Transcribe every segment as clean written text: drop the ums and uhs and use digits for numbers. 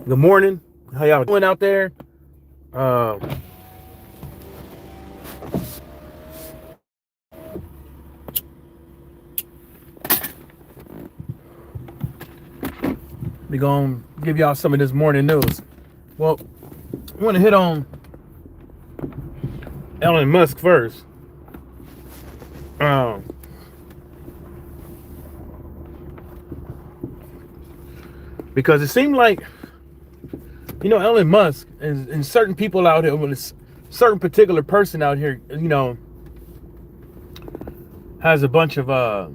Good morning. How y'all doing out there? Uh, we gonna give y'all some of this morning news. Well, I want to hit on Elon Musk first, um, because it seemed like Elon Musk and certain people out here, well, a certain particular person out here, has a bunch of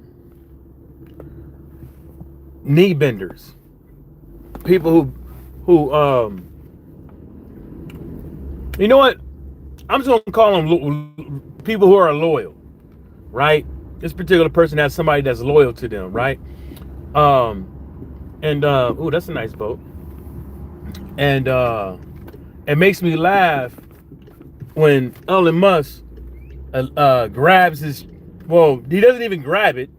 knee benders, people who you know what? I'm just gonna call them people who are loyal, right? This particular person has somebody that's loyal to them, right? Um, and oh, that's a nice boat. And it makes me laugh when Elon Musk grabs his. Well, he doesn't even grab it.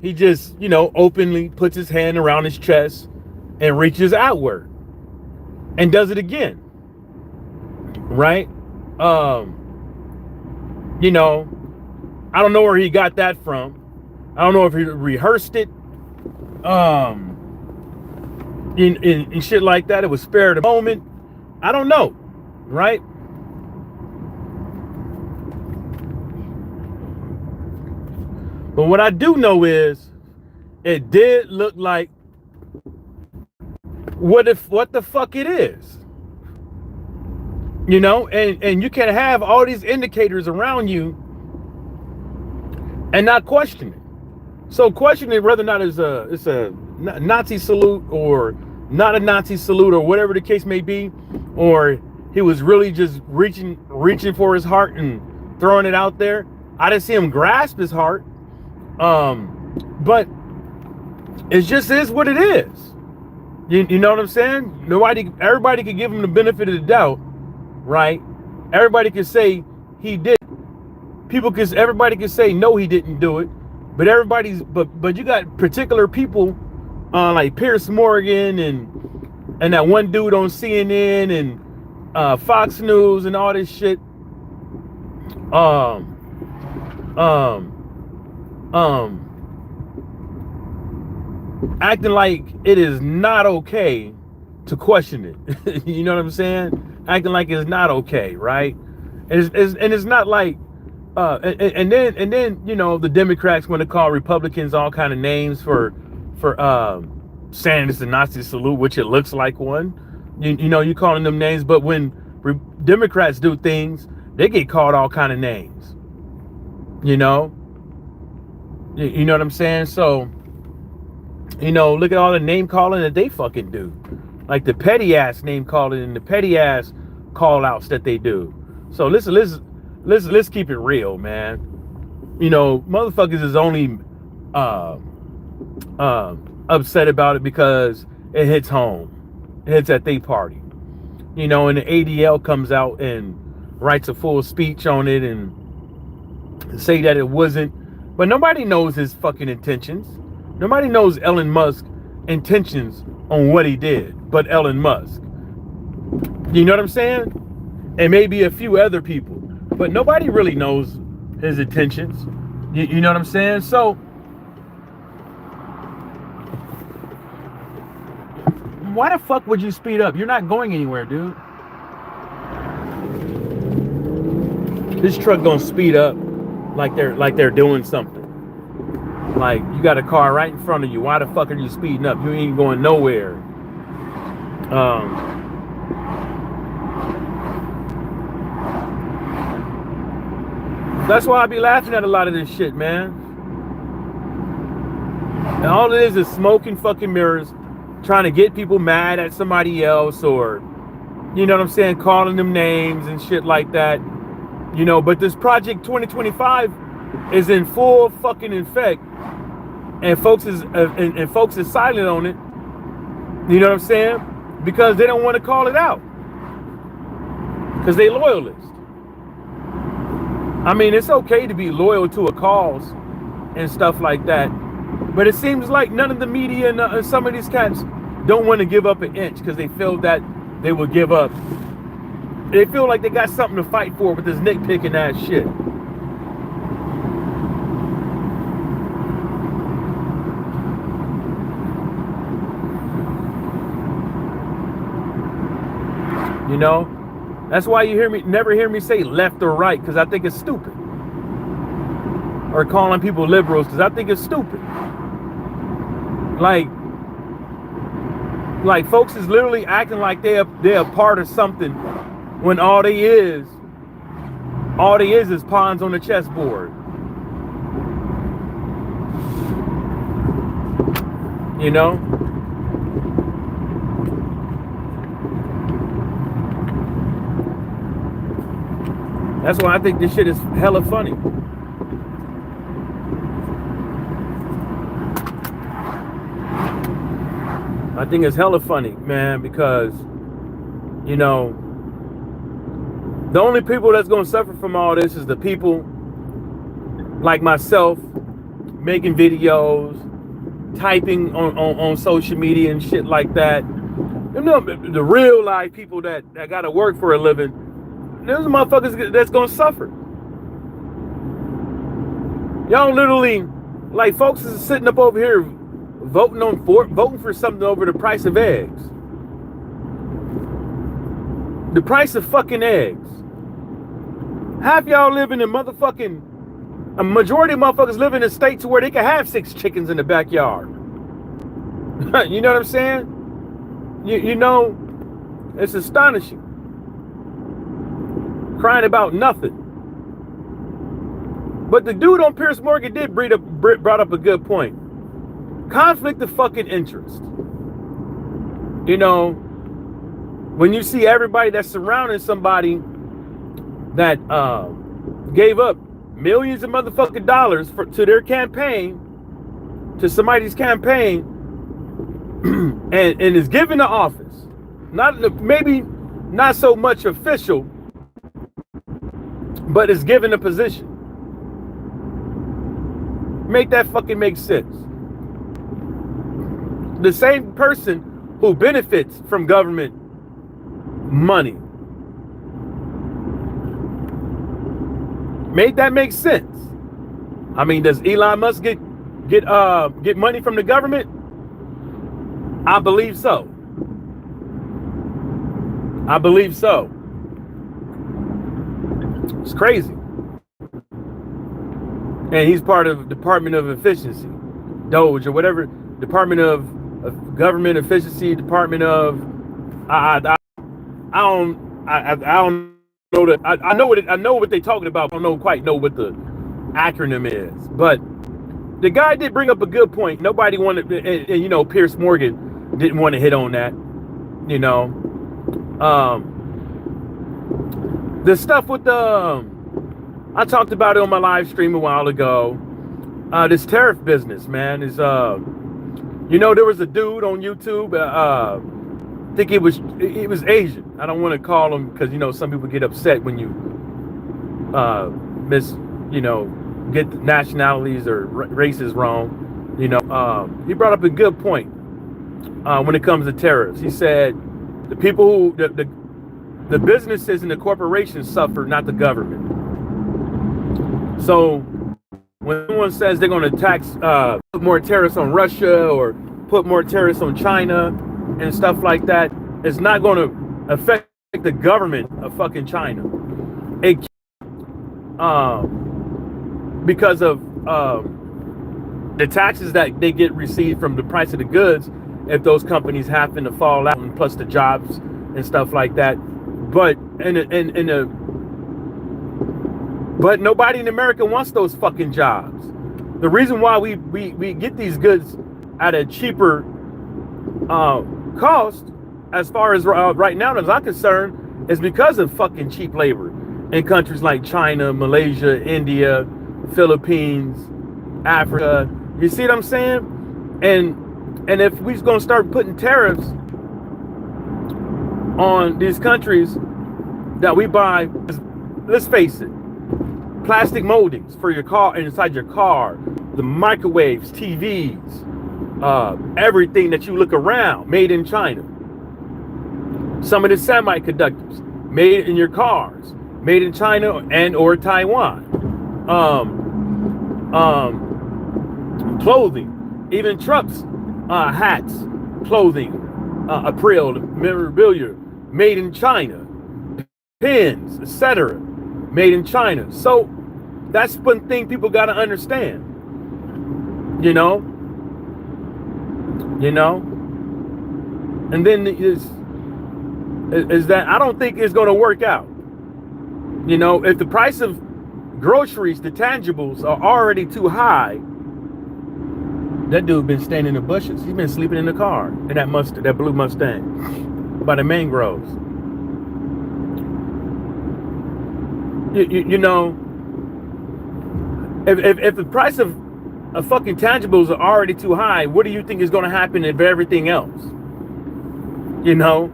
He just, openly puts his hand around his chest and reaches outward and does it again, right? I don't know where he got that from. I don't know if he rehearsed it, in shit like that. It was spare of the moment. I don't know, right? But what I do know is it did look like what the fuck it is. And you can have all these indicators around you and not question it. So questioning whether or not it's a Nazi salute or not a Nazi salute or whatever the case may be, or he was really just reaching for his heart and throwing it out there. I didn't see him grasp his heart. But it just is what it is. You know what I'm saying? Everybody could give him the benefit of the doubt, right? Everybody could say he did. Everybody could say no, he didn't do it. But but you got particular people, like Piers Morgan and that one dude on CNN and Fox News and all this shit. Acting like it is not okay to question it. You know what I'm saying? Acting like it's not okay, right? And it's not like and then the Democrats want to call Republicans all kind of names for saying it's a Nazi salute, which it looks like one. You calling them names, but when Democrats do things, they get called all kind of names. You know what I'm saying? So, look at all the name calling that they fucking do. Like the petty ass name calling and the petty ass call outs that they do. So let's keep it real, man. Motherfuckers is only upset about it because it hits home. It hits at their party. And the ADL comes out and writes a full speech on it and say that it wasn't. But nobody knows his fucking intentions. Nobody knows Elon Musk's intentions on what he did, but Elon Musk. You know what I'm saying? And maybe a few other people. But nobody really knows his intentions. You know what I'm saying? So, why the fuck would you speed up? You're not going anywhere, dude. This truck gonna speed up like they're doing something. Like you got a car right in front of you. Why the fuck are you speeding up? You ain't going nowhere. That's why I be laughing at a lot of this shit, man. And all it is smoke and fucking mirrors, trying to get people mad at somebody else, or you know what I'm saying, calling them names and shit like that. But this Project 2025 is in full fucking effect, and folks is silent on it. You know what I'm saying? Because they don't want to call it out, because they loyalists. I mean, it's okay to be loyal to a cause and stuff like that, but it seems like none of the media and some of these cats don't want to give up an inch because they feel that they will give up. They feel like they got something to fight for with this nitpicking ass shit. You know, that's why you never hear me say left or right, because I think it's stupid. Or calling people liberals, because I think it's stupid. Like folks is literally acting like they're a part of something when all they is pawns on the chessboard. You know? That's why I think this shit is hella funny. I think it's hella funny, man, because, you know, the only people that's going to suffer from all this is the people like myself making videos, typing on social media and shit like that. You know, the real life people that got to work for a living. Those motherfuckers that's gonna suffer. Y'all literally, like, folks is sitting up over here voting for something over the price of eggs. The price of fucking eggs. Half y'all live in a majority of motherfuckers live in states where they can have 6 chickens in the backyard. You know what I'm saying? You know, it's astonishing. Crying about nothing. But the dude on Piers Morgan did brought up a good point. Conflict of fucking interest. You know, when you see everybody that's surrounding somebody that gave up millions of motherfucking dollars to their campaign, to somebody's campaign, and is given the office, maybe not so much official, but is given a position. Make that fucking make sense. The same person who benefits from government money. Make that make sense. I mean, does Elon Musk get money from the government? I believe so. I believe so. It's crazy. And he's part of Department of Efficiency, Doge or whatever, Department of Government Efficiency, Department of I don't know that I know what they're talking about. I don't quite know what the acronym is, but the guy did bring up a good point. Nobody wanted, and you know, Piers Morgan didn't want to hit on that. You know, the stuff with the I talked about it on my live stream a while ago. This tariff business, man, is you know, there was a dude on YouTube. I think it was Asian. I don't want to call him because, you know, some people get upset when you get the nationalities or races wrong. You know, he brought up a good point when it comes to tariffs. He said the people who the businesses and the corporations suffer, not the government. So when someone says they're going to tax, put more tariffs on Russia or put more tariffs on China and stuff like that, it's not going to affect the government of fucking China. It because of the taxes that they get received from the price of the goods, if those companies happen to fall out, and plus the jobs and stuff like that. But but nobody in America wants those fucking jobs. The reason why we get these goods at a cheaper cost, as far as right now as I'm concerned, is because of fucking cheap labor in countries like China, Malaysia, India, Philippines, Africa. You see what I'm saying? And if we're gonna start putting tariffs on these countries that we buy, let's face it, plastic moldings for your car, inside your car, the microwaves, TVs, everything that you look around, made in China. Some of the semiconductors, made in your cars, made in China and or Taiwan. Clothing, even Trump's hats, clothing, apparel, memorabilia, made in China. Pins, etc., made in China. So that's one thing people got to understand. You know, and then is that I don't think it's going to work out. You know, if the price of groceries, the tangibles, are already too high, that dude been standing in the bushes. He's been sleeping in the car in that blue Mustang by the mangroves. You know, if the price of fucking tangibles are already too high, what do you think is going to happen if everything else? You know,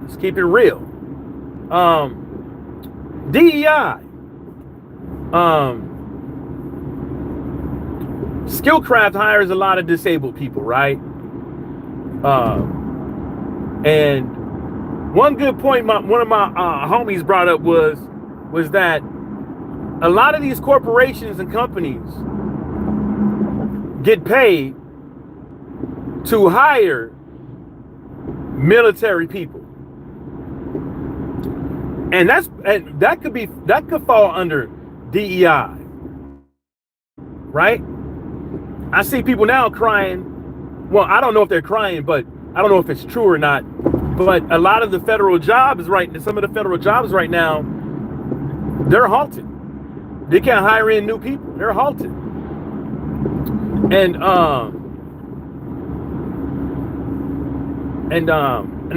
let's keep it real. DEI, Skillcraft hires a lot of disabled people, right? And one good point one of my homies brought up was that a lot of these corporations and companies get paid to hire military people, and that could fall under DEI, right? I see people now crying. Well, I don't know if they're crying, but I don't know if it's true or not. But a lot of the federal jobs some of the federal jobs right now, they're halted. They can't hire in new people. They're halted. And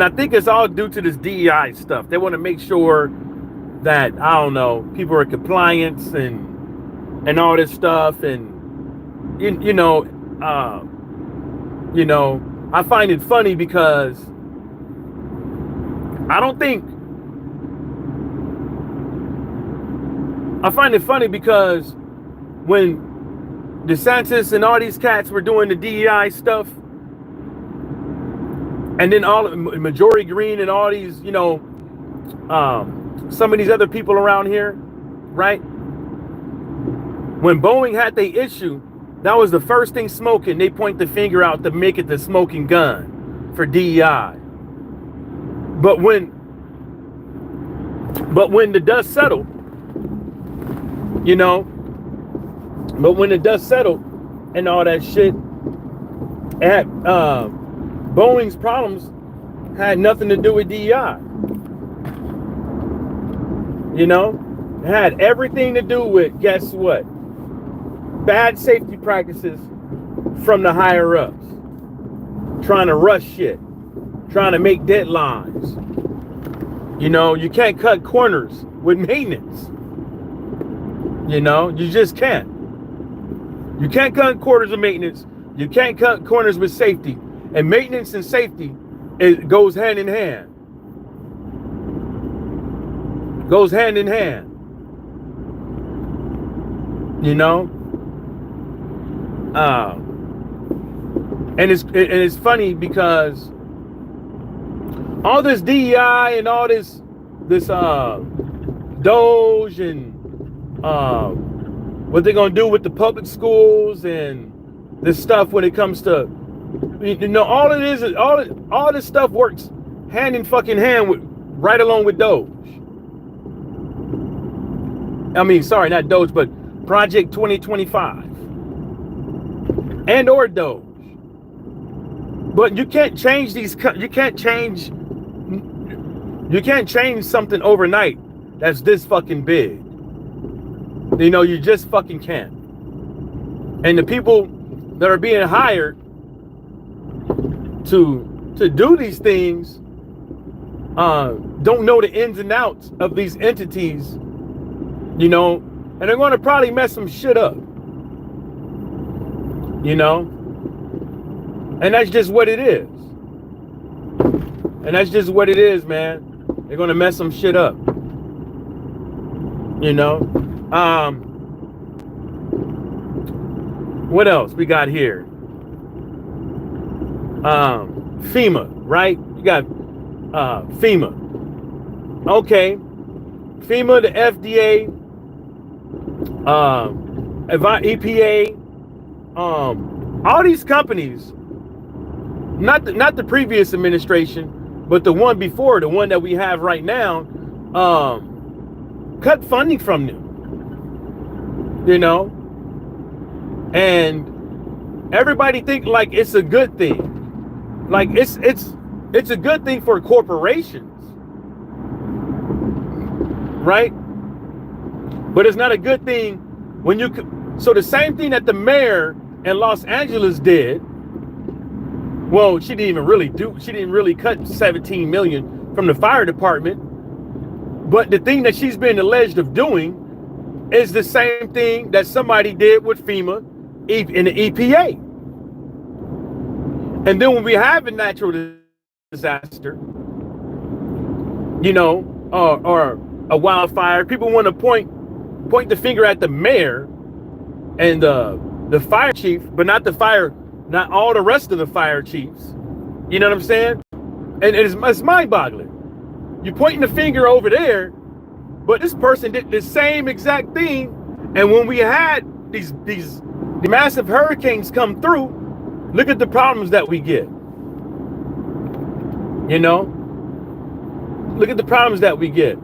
I think it's all due to this DEI stuff. They want to make sure that, I don't know, people are compliant and all this stuff. And you know, I find it funny because when DeSantis and all these cats were doing the DEI stuff, and then all Majority Green and all these, some of these other people around here, right? When Boeing had the issue, that was the first thing smoking. They point the finger out to make it the smoking gun for DEI. But when the dust settled, and all that shit, Boeing's problems had nothing to do with DEI. It had everything to do with, guess what? Bad safety practices from the higher ups, trying to rush shit, trying to make deadlines. You can't cut corners with maintenance. You just can't. You can't cut corners with maintenance. You can't cut corners with safety. And maintenance and safety, it goes hand in hand. Goes hand in hand. And it's funny because all this DEI and all this Doge and what they're gonna do with the public schools and this stuff when it comes to all it is all this stuff works hand in fucking hand with right along with Doge. I mean, sorry, not Doge, but Project 2025 and or Doge. But you can't change you can't change something overnight that's this fucking big. You just fucking can't. And the people that are being hired to do these things don't know the ins and outs of these entities, and they're going to probably mess some shit up, and that's just what it is. And that's just what it is, man. They're going to mess some shit up, what else we got here? FEMA, right? You got FEMA. Okay, FEMA, the FDA, EPA, all these companies, not the previous administration, but the one before, the one that we have right now, cut funding from them, you know, and everybody think like it's a good thing, like it's a good thing for corporations, right? But it's not a good thing when you. So the same thing that the mayor in Los Angeles did. Well, she didn't even really do. She didn't really cut 17 million from the fire department. But the thing that she's been alleged of doing is the same thing that somebody did with FEMA in the EPA. And then when we have a natural disaster, you know, or a wildfire, people want to point the finger at the mayor and the fire chief, but not all the rest of the fire chiefs. You know what I'm saying? And it's mind-boggling. You're pointing the finger over there, but this person did the same exact thing. And when we had these massive hurricanes come through, look at the problems that we get. You know? Look at the problems that we get.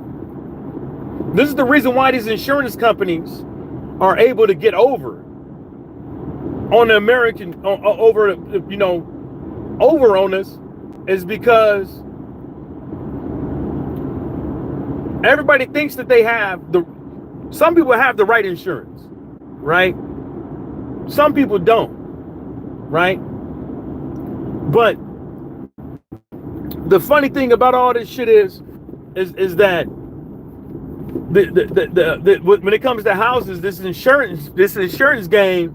This is the reason why these insurance companies are able to get over on the American, over on us, is because everybody thinks that they have some people have the right insurance, right? Some people don't, right? But the funny thing about all this shit is that when it comes to houses, this insurance game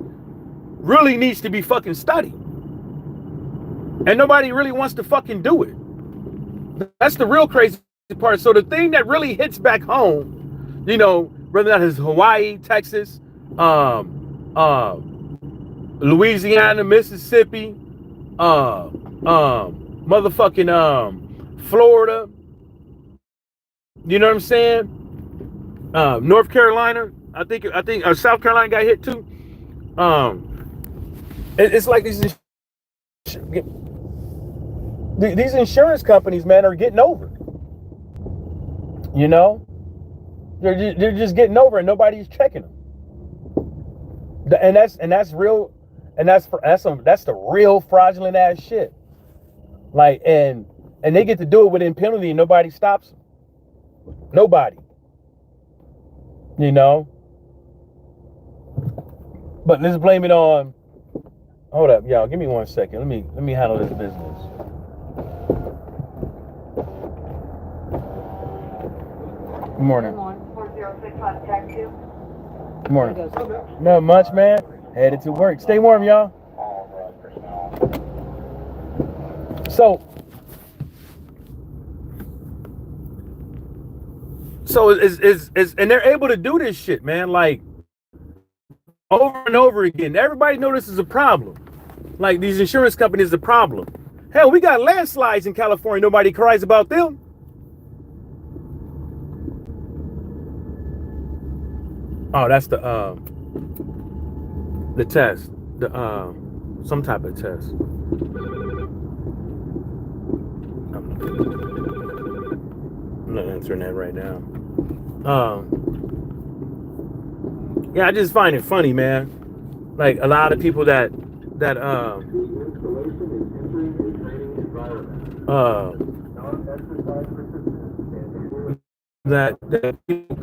really needs to be fucking studied, and nobody really wants to fucking do it. That's the real crazy part. So the thing that really hits back home, you know, whether that is Hawaii, Texas, Louisiana, Mississippi, motherfucking Florida, you know what I'm saying? North Carolina, I think South Carolina got hit too. It's like these insurance companies, man, are getting over. You know, they're just getting over, and nobody's checking them. And that's real, and that's the real fraudulent ass shit. Like, and they get to do it with impunity, and nobody stops them. Nobody. You know. But let's blame it on. Hold up, y'all. Give me 1 second. Let me handle this business. Good morning. Good morning. Not much, man. Headed to work. Stay warm, y'all. So and they're able to do this shit, man, like over and over again. Everybody knows this is a problem. Like, these insurance companies is a problem. Hell, we got landslides in California. Nobody cries about them. Oh, that's the test. Some type of test. I'm not answering that right now. Yeah, I just find it funny, man. Like, a lot of people that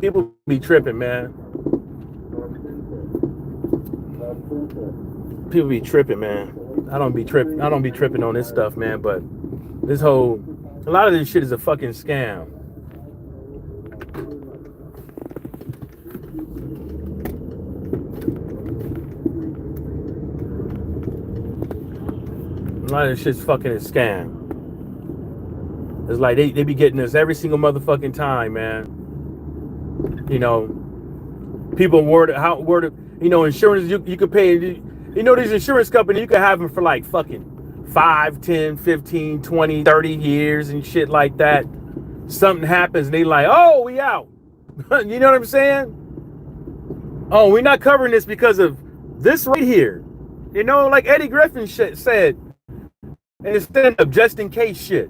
people be tripping, man. People be tripping, man. I don't be tripping on this stuff, man. But a lot of this shit is a fucking scam. A lot of this shit's fucking a scam. It's like they be getting this every single motherfucking time, man. You know, people insurance, you could pay, these insurance companies, you could have them for like fucking 5, 10, 15, 20, 30 years and shit like that. Something happens and they like, oh, we out. You know what I'm saying? Oh, we're not covering this because of this right here. You know, like Eddie Griffin said, and it's stand up just in case shit.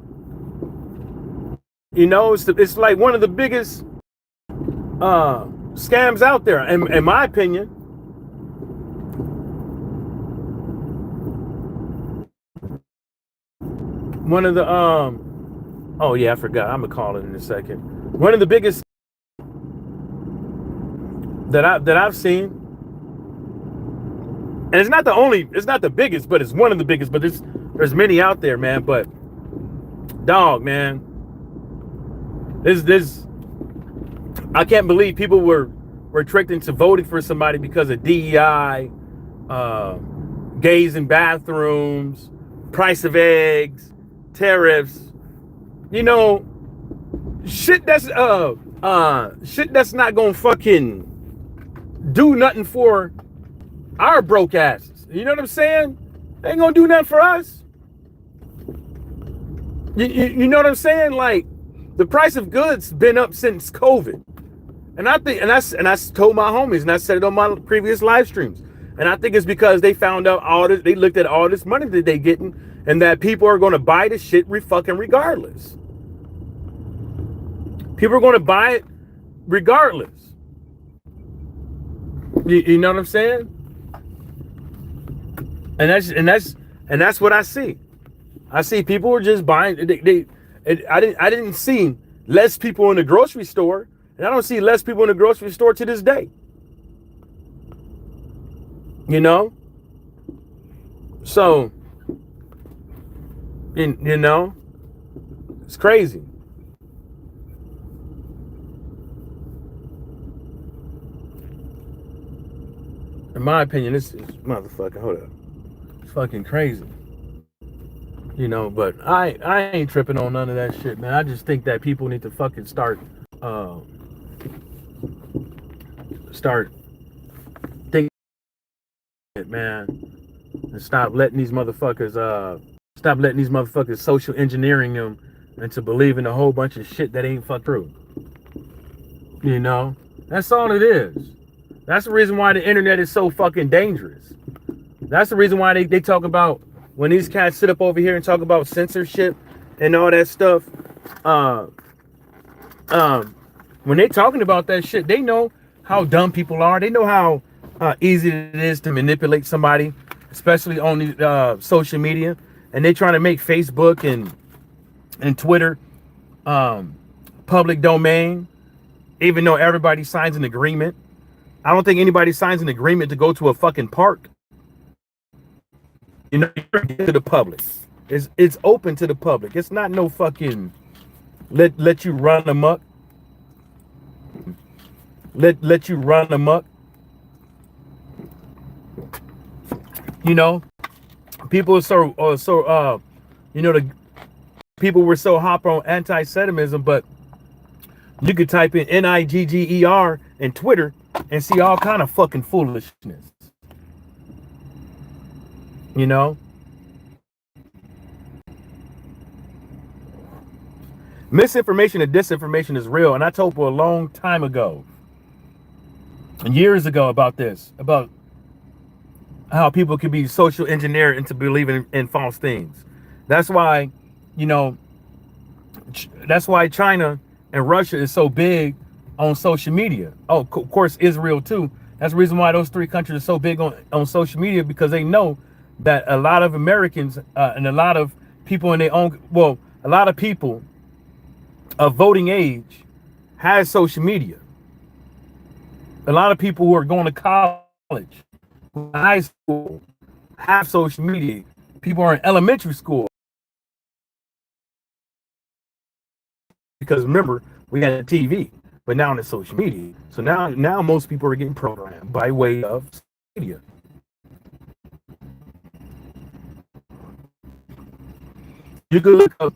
You know, it's like one of the biggest scams out there, in my opinion. One of the oh yeah, I forgot. I'm gonna call it in a second. One of the biggest that I've seen, and it's not the biggest, but it's one of the biggest. But there's many out there, man. But dog, man, this I can't believe people were tricked into voting for somebody because of DEI, gays in bathrooms, price of eggs, tariffs, you know, shit that's not gonna fucking do nothing for our broke asses. You know what I'm saying? They ain't gonna do nothing for us. You know what I'm saying? Like, the price of goods been up since COVID. And I think, and I told my homies, and I said it on my previous live streams, and I think it's because they found out all this, they looked at all this money that they getting, and that people are going to buy the shit fucking regardless. People are going to buy it regardless. You know what I'm saying? And that's what I see. I see people are just buying. I didn't see less people in the grocery store, and I don't see less people in the grocery store to this day. You know? So, you know, it's crazy. In my opinion, this is motherfucker. Hold up, it's fucking crazy. You know, but I ain't tripping on none of that shit, man. I just think that people need to fucking start thinking it, man, and stop letting these motherfuckers social engineering them into believing a whole bunch of shit that ain't fuck true. You know, that's all it is. That's the reason why the internet is so fucking dangerous. That's the reason why they talk about, when these cats sit up over here and talk about censorship and all that stuff, when they talking about that shit, they know how dumb people are. They know how easy it is to manipulate somebody, especially on the social media. And they trying to make Facebook and Twitter public domain, even though everybody signs an agreement. I don't think anybody signs an agreement to go to a fucking park. You know, to the public. It's open to the public. It's not no fucking let you run amok. Let you run amok. You know, people are so you know, the people were so hop on anti-Semitism, but you could type in NIGGER in Twitter and see all kind of fucking foolishness. You know, misinformation and disinformation is real, and I told for a long time ago, years ago, about this, about how people could be social engineered into believing in false things. That's why, you know, that's why China and Russia is so big on social media. Oh, of course, Israel too. That's the reason why those three countries are so big on social media, because they know that a lot of Americans and a lot of people in their own, well, a lot of people of voting age has social media. A lot of people who are going to college, high school, have social media. People are in elementary school. Because remember, we had TV, but now it's social media. So now most people are getting programmed by way of media. You could look up,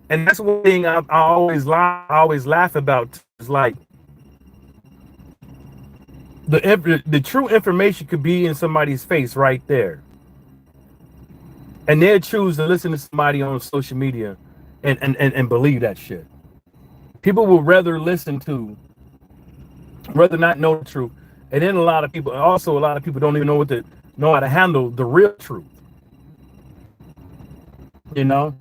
and that's one thing I always laugh about, is like the true information could be in somebody's face right there. And they'll choose to listen to somebody on social media and believe that shit. People will rather not know the truth. And then a lot of people don't even know how to handle the real truth. You know?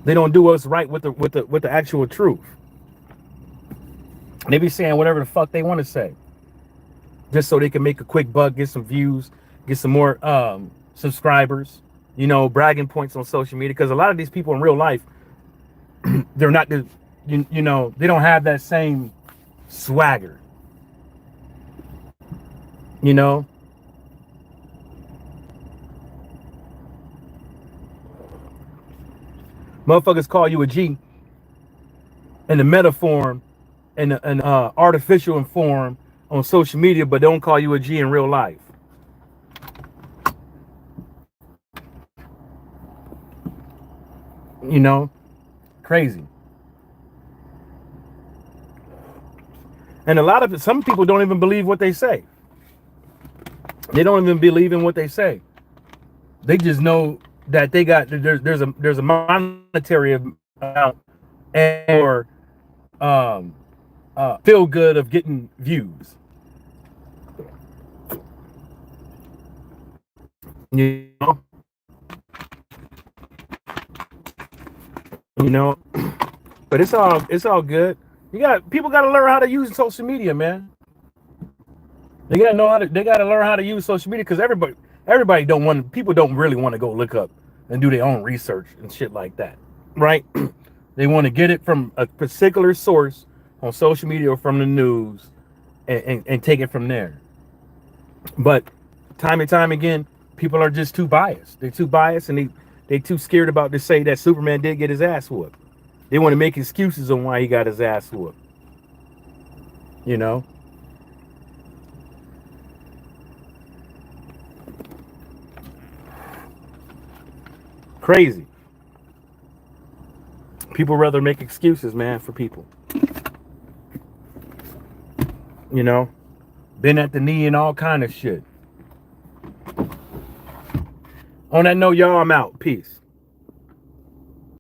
They don't do what's right with the actual truth. They be saying whatever the fuck they want to say, just so they can make a quick buck, get some views, get some more subscribers, bragging points on social media. Because a lot of these people in real life, they're not the, they don't have that same swagger. Motherfuckers call you a G in the meta form and an artificial form on social media, but don't call you a G in real life. Crazy. And some people don't even believe what they say. They don't even believe in what they say. They just know that there's a monetary amount or feel good of getting views. But it's all good. People gotta learn how to use social media, man. They gotta learn how to use social media, because people don't really want to go look up and do their own research and shit like that, right? They want to get it from a particular source on social media or from the news and take it from there. But time and time again, people are just too biased. They're too biased, and they too scared about to say that Superman did get his ass whooped. They want to make excuses on why he got his ass whooped. Crazy. People rather make excuses, man, for people. Been at the knee and all kind of shit. On that note, y'all, I'm out. Peace.